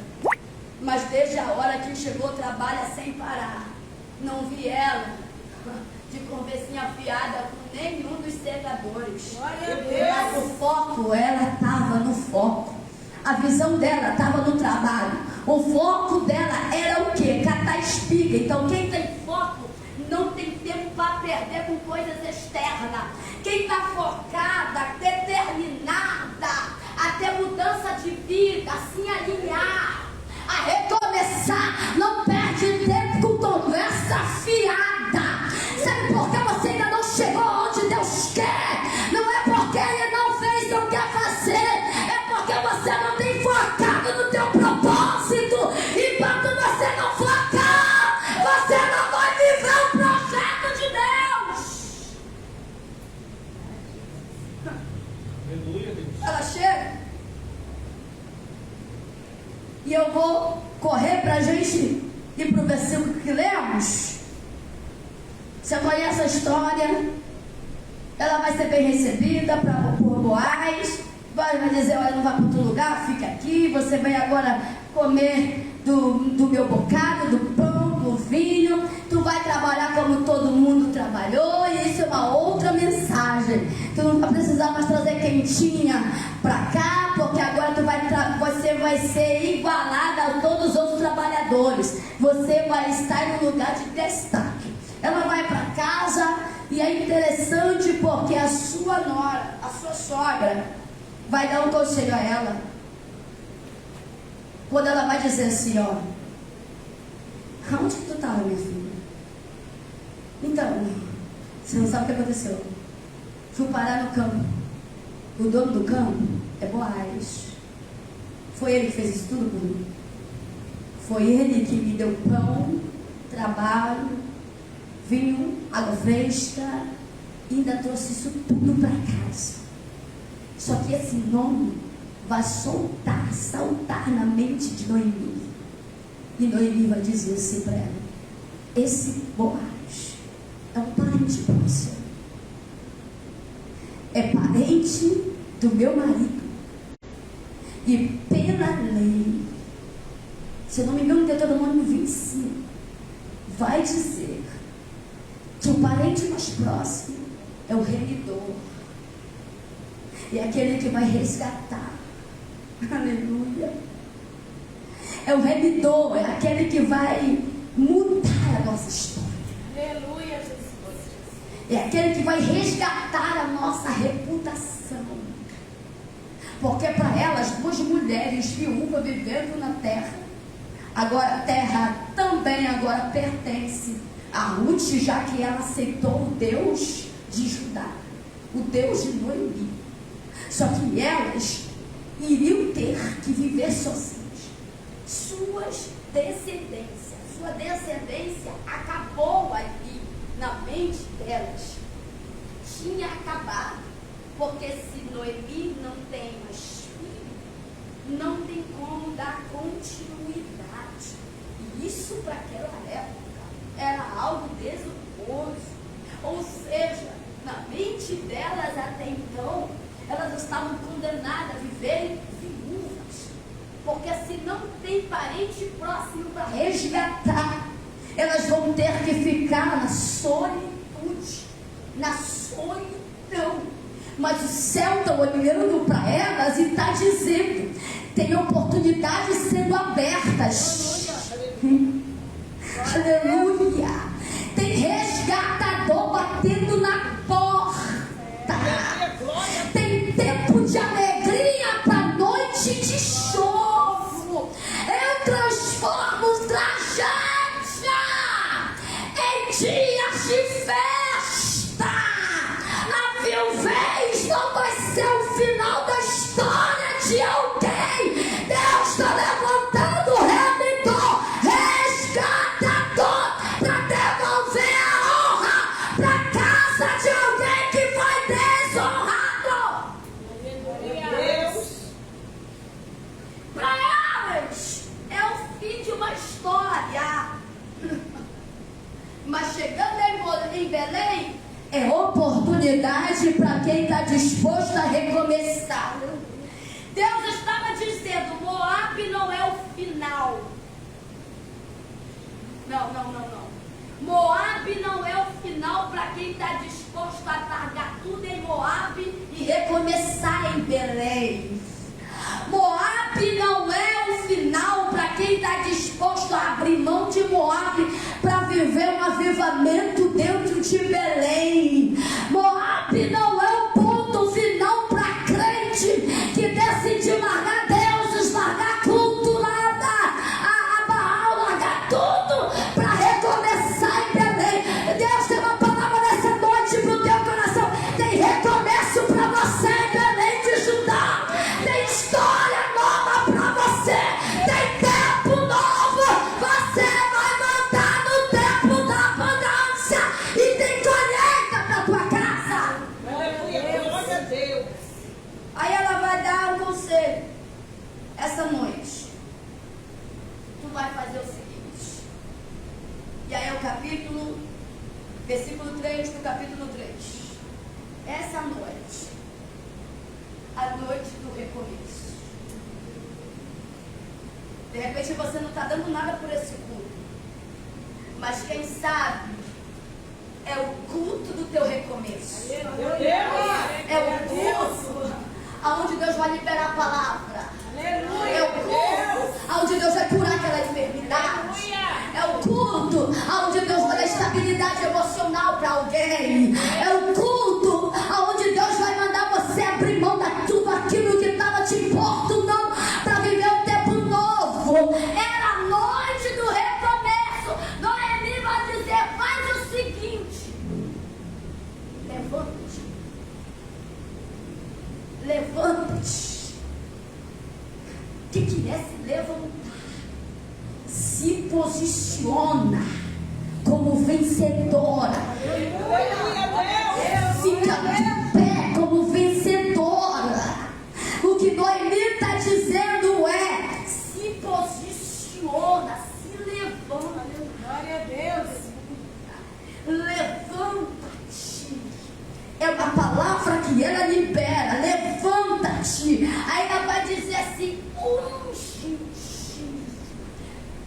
mas desde a hora que chegou trabalha sem parar. Não vi ela de conversinha fiada com nenhum dos segadores. Glória a Deus. Mas o foco, ela estava no foco. A visão dela estava no trabalho. O foco dela era o quê? Catar espiga. Então quem tem foco não tem tempo para perder com coisas externas. Quem está focada, determinada a ter mudança de vida, a se alinhar, a recomeçar, não perde tempo com conversa fiada. Sabe por que você ainda não chegou onde Deus quer? Não é porque Ele não fez, não quer fazer. É porque você não tem focado no teu propósito. Enquanto você não focar, você não vai viver o projeto de Deus. Aleluia, Deus. Ela chega. E eu vou correr para a gente ir para o versículo que lemos. Você conhece a história? Ela vai ser bem recebida por Boaz. Vai dizer: olha, não vai para outro lugar, fica aqui. Você vai agora comer do meu bocado, do pão, do vinho. Tu vai trabalhar como todo mundo trabalhou. E isso é uma outra mensagem. Tu não vai precisar mais trazer quentinha para cá, porque agora você vai ser igualada a todos os outros trabalhadores. Você vai estar em um lugar de destaque. Ela vai para casa e é interessante porque a sua nora, a sua sogra, vai dar um conselho a ela. Quando ela vai dizer assim: ó, aonde que tu estava, minha filha? Então, você não sabe o que aconteceu. Fui parar no campo. O dono do campo é Boaz. Foi ele que fez isso tudo por mim. Foi Ele que me deu pão, trabalho, vinho, água fresca, e ainda trouxe isso tudo para casa. Só que esse nome vai saltar na mente de Noemi. E Noemi vai dizer assim para ela: esse Boaz é um parente próximo, é parente do meu marido, e pela lei, se eu não me engano, Deuteronômio 25 vai dizer que o parente mais próximo é o remidor, é aquele que vai resgatar. Aleluia. É o remidor, é aquele que vai mudar a nossa história. Aleluia, Jesus. É aquele que vai resgatar a nossa reputação. Porque para elas, duas mulheres viúvas vivendo na terra, agora a terra também agora pertence a Ruth, já que ela aceitou o Deus de Judá, o Deus de Noemi. Só que elas iriam ter que viver sozinhas. Sua descendência acabou ali na mente delas. Tinha acabado. Porque se Noemi não tem mais filho, não tem como dar continuidade. E isso para aquela época era algo desonroso. Ou seja, na mente delas até então, elas estavam condenadas a viverem viúvas. Porque se não tem parente próximo para resgatar, elas vão ter que ficar na solitude, na solidão. Mas o céu está olhando para elas e está dizendo: tem oportunidades sendo abertas. Aleluia. Tem resgatador batendo na porta. Tem tempo de alegria para noite de choro. Eu transformo tragédia em dias de festa. A viuvez não vai ser o final da história de alguém. Deus está levantando o remidor, resgatador, para devolver a honra para casa de alguém que foi desonrado. Deus. Para elas é o fim de uma história. Mas chegando em Belém, é oportunidade para quem está disposto a recomeçar. Deus estava dizendo: Moabe não é o final. Não. Moabe não é o final para quem está disposto a largar tudo em Moabe e recomeçar em Belém. Moabe não é o final para quem está disposto a abrir mão de Moabe para viver um avivamento dentro de Belém. Moabe não é o ponto final para crente que decide largar deuses, largar culto, largar a Baal, largar tudo para recomeçar em Belém. Deus tem uma palavra nessa noite para o teu coração. Tem recomeço para você em Belém de Judá. Tem história nova para você. Tem tempo novo. Você vai mandar no tempo da abundância. E tem colheita para tua casa. Aleluia, glória a Deus. Aí ela vai dar um conselho. Essa noite, tu vai fazer o seguinte. E aí é o capítulo, versículo 3 do capítulo 3. Essa noite, a noite do recomeço. De repente você não está dando nada por esse culto. Mas quem sabe é o culto do teu recomeço. É o culto aonde Deus vai liberar a palavra. É o culto aonde Deus vai curar aquela enfermidade. É o culto aonde Deus vai dar estabilidade emocional para alguém. É o culto aonde Deus vai mandar você abrir mão de tudo aquilo que estava te importunando para viver um tempo novo. Era a noite do recomeço. Noemi vai dizer: faz o seguinte, levanta-te. O que é se levantar? se posiciona como vencedora. Fica de pé como vencedora. O que Noemi está dizendo é: se posiciona, se levanta. Glória a Deus. Levanta-te. É uma palavra que ela libera. Levanta-te. Aí ela vai dizer assim: unge-te,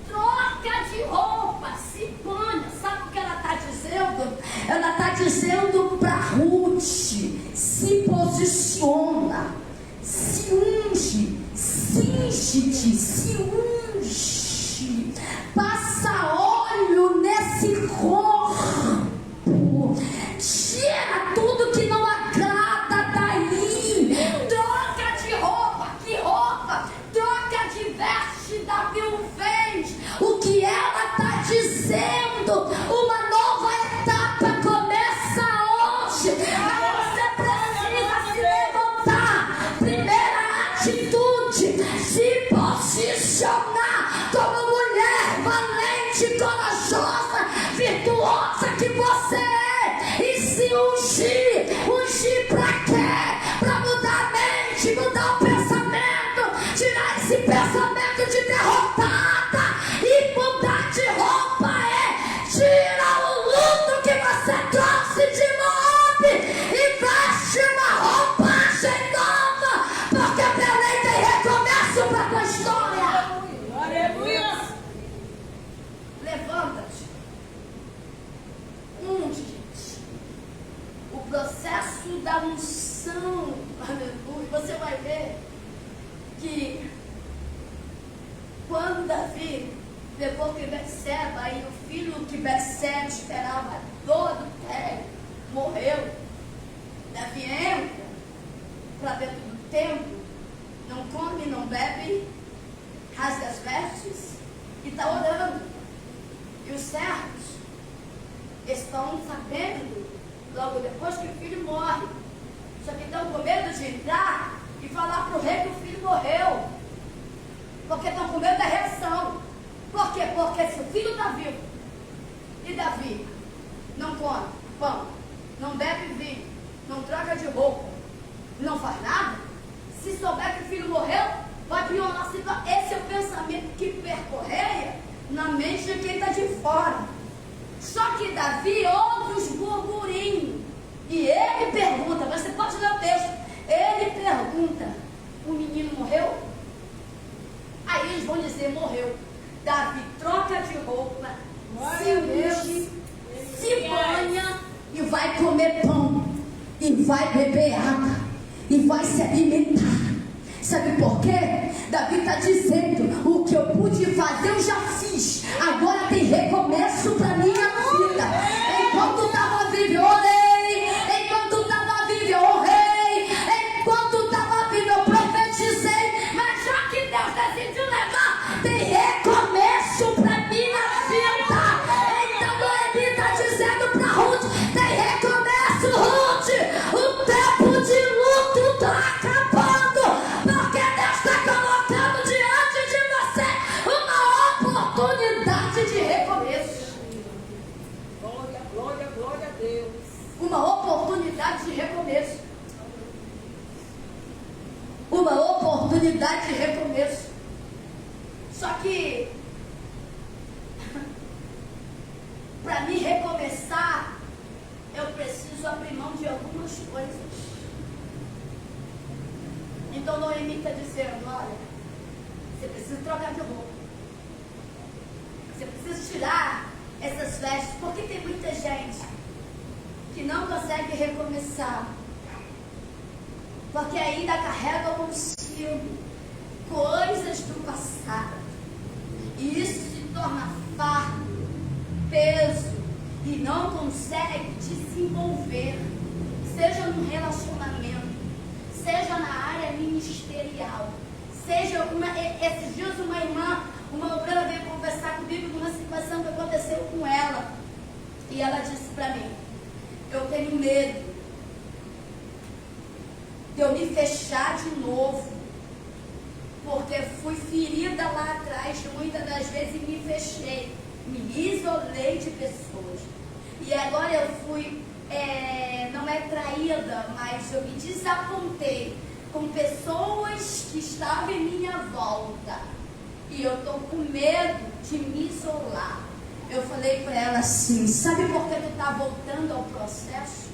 troca de roupa, se ponha. Sabe o que ela está dizendo? Ela está dizendo para Ruth: se posiciona, se unge, cinge-te, se unge, passa óleo nesse corpo, tira tudo que não agrada daí, troca de roupa. Que roupa? Troca de veste da viuvez. O que ela está dizendo? Uma nova etapa começa hoje. Você precisa se levantar. Primeira atitude: se posicionar como mulher valente, corajosa, virtuosa que você é, e se ungir. Ungir pra quê? Pra mudar a mente, mudar o pensamento, tirar esse pensamento de derrotada e mudar de roupa. Tira o luto que você trouxe de Moab e veste uma roupagem nova, porque pela lei tem recomeço para a tua história. Aleluia. Levanta-te, unge-te. O processo da unção, aleluia. Você vai ver que quando Davi levou que Betseba, e o filho que Betseba esperava, dor do pé, morreu. Davi entra para dentro do templo, não come, não bebe, rasga as vestes e está orando. E os servos estão sabendo, logo depois que o filho morre, só que estão com medo de entrar e falar para o rei que o filho morreu, porque estão com medo da reação. Por quê? Porque se o filho está vivo e Davi não come pão, não bebe vinho, não troca de roupa, não faz nada, se souber que o filho morreu, vai piorar a situação. Esse é o pensamento que percorreia na mente de quem está de fora. Só que Davi ouve os burburinhos e ele pergunta, você pode ler o texto, ele pergunta: o menino morreu? Aí eles vão dizer: morreu. Davi troca de roupa, se unge, se banha e vai comer pão, e vai beber água, e vai se alimentar. Sabe por quê? Davi está dizendo: o que eu pude fazer eu já fiz, agora tem recomeço para minha vida. Enquanto estava vivo eu orei, enquanto estava vivo eu orei, enquanto estava vivo eu profetizei, mas já que Deus decidiu levar, tem recomeço para minha vida. Então Noemi está dizendo para Ruth: tem recomeço, Ruth, o tempo de luto está acabando, porque Deus está colocando diante de você uma oportunidade de recomeço. Glória, glória, glória a Deus. Uma oportunidade de recomeço. Uma oportunidade de recomeço. Só que para mim recomeçar, eu preciso abrir mão de algumas coisas. Então Noemi está dizendo: olha, você precisa trocar de roupa, você precisa tirar essas vestes, porque tem muita gente que não consegue recomeçar, porque ainda carrega consigo coisas do passado, e isso se torna fardo, peso, e não consegue desenvolver, seja no relacionamento, seja na área ministerial, seja esses dias uma obreira veio conversar comigo de uma situação que aconteceu com ela, e ela disse para mim: eu tenho medo de eu me fechar de novo, porque fui ferida lá atrás muitas das muitas vezes me fechei, me isolei de pessoas. E agora eu fui, não é traída, mas eu me desapontei com pessoas que estavam em minha volta. E eu estou com medo de me isolar. Eu falei para ela assim, sabe por que tu está voltando ao processo?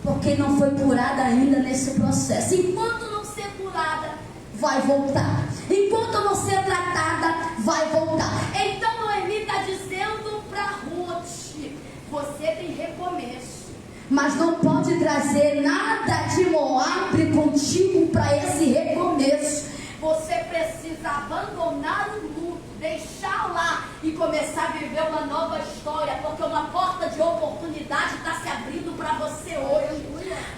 Porque não foi curada ainda nesse processo. Enquanto não ser curada, vai voltar. Enquanto não ser tratada, vai voltar. Então Noemi está dizendo para Ruth, você tem recomeço, mas não pode trazer nada de Moabe contigo para esse recomeço. Você precisa abandonar o luto, deixar lá e começar a viver uma nova história, porque uma porta de oportunidade está se abrindo para você hoje.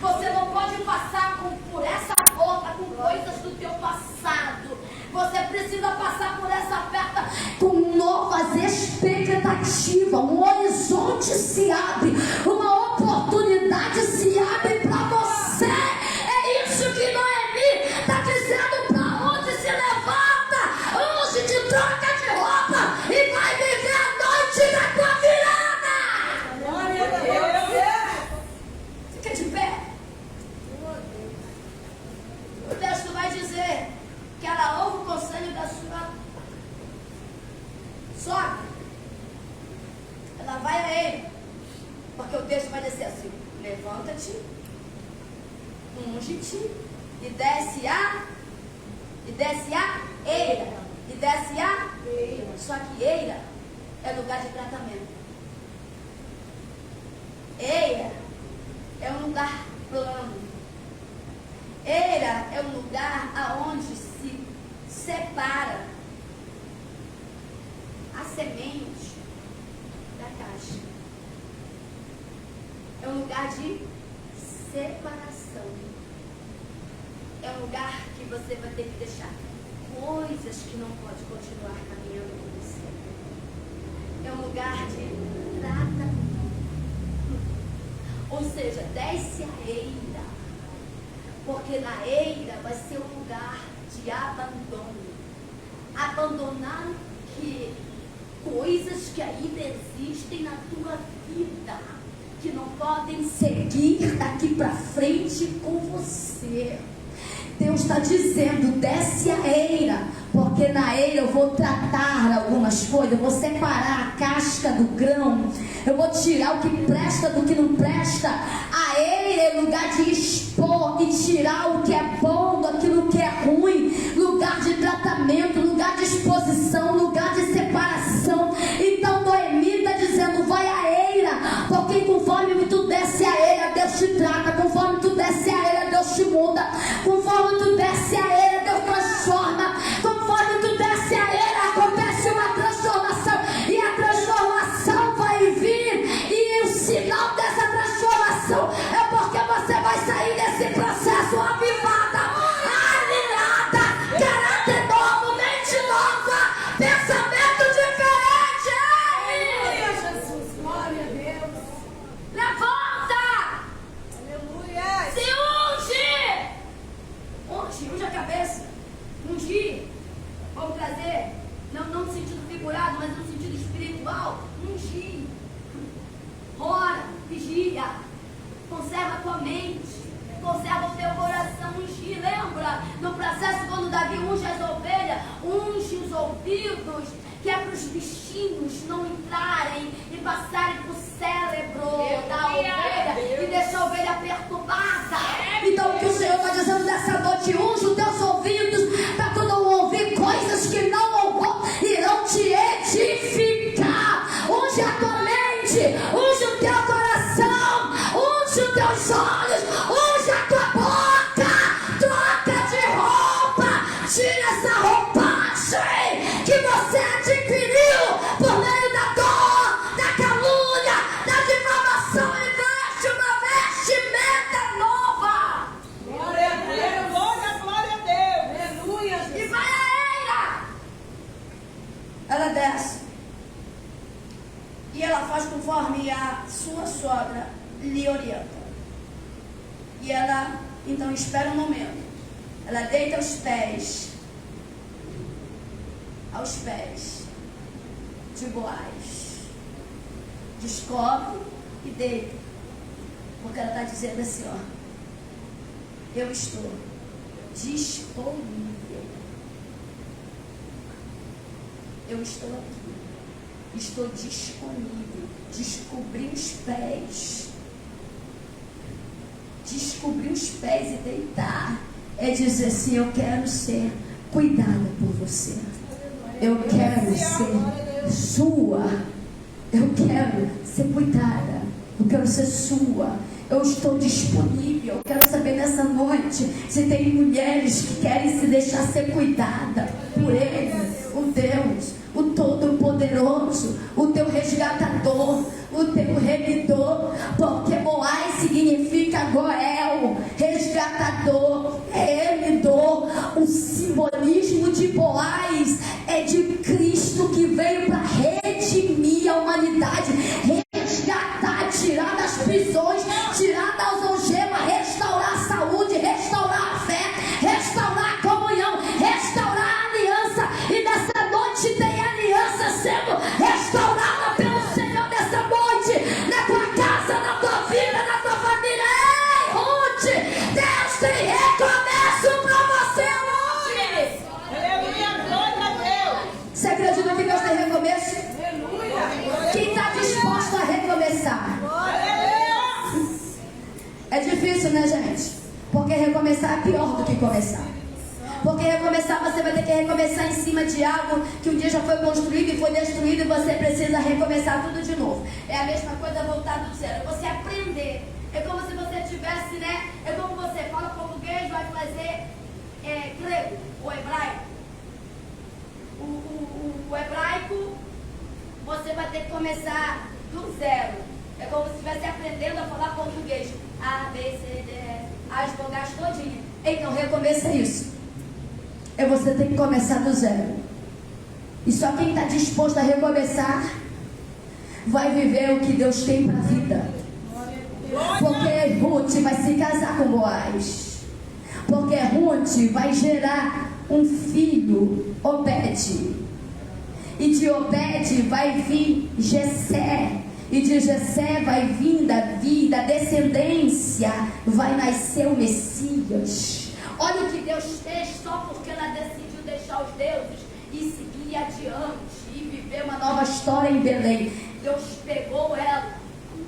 Você não pode passar por essa porta com coisas do teu passado. Você precisa passar por essa porta com novas expectativas. Um horizonte se abre, uma oportunidade se abre para você. É isso que Noemi está dizendo para onde se levanta, onde te troca de roupa e vai viver a noite da tua virada. Glória a Deus. Fica de pé. O texto vai dizer que ela ouve o conselho da sua sogra. Ela vai a ele, porque o texto vai dizer assim: levanta-te, unge-te e desce a eira. E desce a eira. Só que eira é lugar de tratamento. Eira é um lugar plano. Eira é um lugar aonde se separa a semente da casca. É um lugar de separação. É um lugar que você vai ter que deixar coisas que não pode continuar caminhando com você. É um lugar de tratamento. Ou seja, desce a eira, porque na eira vai ser um lugar de abandono. Abandonar que coisas que ainda existem na tua vida, que não podem seguir daqui para frente com você. Deus está dizendo, desce a eira, porque na eira eu vou tratar algumas coisas, eu vou separar a casca do grão, eu vou tirar o que presta do que não presta. A eira é lugar de expor e tirar o que é bom daquilo que é ruim, lugar de tratamento, lugar de exposição, lugar de separação. Então Noemi está dizendo, vai a eira, porque conforme tu desce a eira, Deus te trata, conforme tu desce a eira, Deus te muda, conforme tu desce a eira, Deus transforma, conforme tu desce a eira, acontece uma transformação, e a transformação vai vir, e o sinal dessa transformação é porque você vai sair desse processo avivada, alinhada, caráter novo, mente nova, pensamento diferente. Glória a Jesus. Glória a Deus. Levanta, Aleluia. se unge a cabeça, ungir, vamos trazer, não no sentido figurado, mas no sentido espiritual, ungir, ora, vigia, conserva a tua mente, conserva o teu coração, ungir, lembra, no processo quando Davi unge as ovelhas, unge os ouvidos, que é para os bichinhos não entrarem e passarem para o cérebro da ovelha e deixar a ovelha perturbada. Então o que o Senhor está dizendo nessa noite, unge os teus ouvidos para tu não ouvir coisas que não irão te edificar. Unge a tua mente, unge o teu coração, unge os teus olhos, unge a tua boca, troca de roupa, tira essa roupagem que você adquiriu por meio da dor, da calúnia, da difamação, e veste uma vestimenta nova. Glória a Deus. Glória a Deus. Aleluia. E vai a eira. Ela desce. E ela faz conforme a sua sogra lhe orienta. E ela, então, espera um momento. Ela deita aos pés de Boaz. Descobre e deita. Porque ela está dizendo assim, ó. Eu estou disponível. Eu estou aqui. Estou disponível. Descobri os pés. Descobrir os pés e deitar é dizer assim, eu quero ser cuidada por você, eu quero ser sua, eu quero ser cuidada, eu quero ser sua, eu estou disponível. Eu quero saber nessa noite se tem mulheres que querem se deixar ser cuidada por Ele, o Deus, o Todo-Poderoso, o teu resgatador, o teu remidor, porque Boaz significa Goel, resgatador, remidor. O simbolismo de Boaz é de Cristo que veio para redimir a humanidade, resgatar, tirar das prisões, tirar da algema, restaurar a saúde, restaurar a fé, restaurar a comunhão, restaurar a aliança. E nessa noite tem aliança sendo restaurada pelo Senhor nessa noite, na tua casa, na tua vida, na tua família. Ei, Ruth, Deus tem recomeço para você hoje. Aleluia, glória a Deus. Você acredita que Deus tem recomeço? Aleluia. Quem está disposto a recomeçar? Aleluia. É difícil, né, gente? Porque recomeçar é pior do que começar. Porque recomeçar, você vai ter que recomeçar em cima de algo que um dia já foi construído e foi destruído, e você precisa recomeçar tudo de novo. É a mesma coisa voltar do zero. Você aprender. É como se você tivesse, né? É como você fala português, vai fazer grego ou hebraico. O hebraico, você vai ter que começar do zero. É como se estivesse aprendendo a falar português. A, B, C, D, E, as vogais todinhas. Então, recomeço é isso. É você ter que começar do zero. E só quem está disposto a recomeçar vai viver o que Deus tem para a vida. Porque Ruth vai se casar com Boaz. Porque Ruth vai gerar um filho, Obed. E de Obed vai vir Jessé. E de Jessé vai vir Davi, da descendência vai nascer o Messias. Olha o que Deus fez só porque ela decidiu deixar os deuses e seguir adiante e viver uma nova história em Belém. Deus pegou ela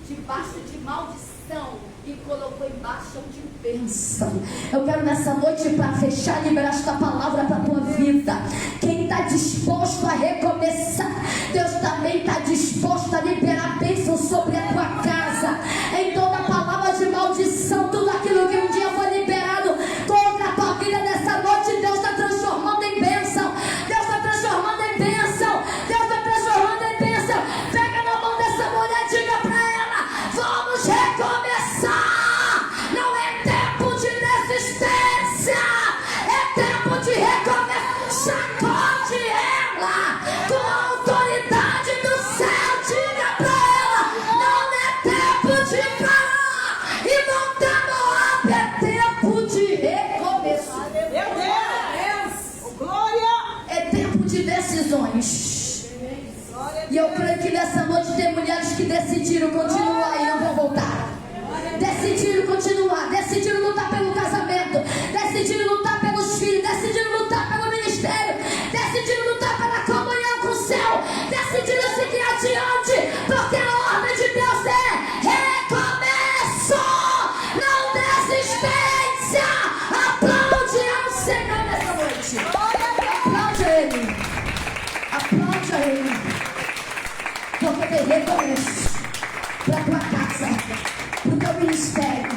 debaixo de maldição e colocou embaixo de bênção. Eu quero nessa noite, para fechar, liberar esta palavra para a tua vida. Quem está disposto a recomeçar, Deus também está disposto a liberar bênção sobre a tua casa. Em toda palavra de maldição, tudo aquilo que um dia foi liberado contra a tua vida, nessa noite Deus está transformando em bênção. Deus está transformando em bênção. Deus está transformando em bênção. Pega na mão dessa mulher, diga para ela: vamos recomeçar. Não é tempo de resistência, é tempo de recomeçar. Sacode ela com a autoridade do céu. Diga para ela: não é tempo de parar e voltar no up, é tempo de recomeçar. Meu Deus. Glória. É tempo de decisões. Glória a E eu Deus. creio que nessa noite tem mulheres que decidiram continuar e não vão voltar. Decidiram continuar, decidiram lutar pelo casamento, decidiram lutar pelos filhos, decidiram lutar pelo ministério, decidiram lutar pela comunhão com o céu, decidiram seguir adiante, porque a ordem de Deus é recomeço, não desistência. Aplaude ao Senhor nessa noite. Aplaude a Ele. Aplaude a Ele. Porque tem recomeço para a tua casa, para o teu ministério,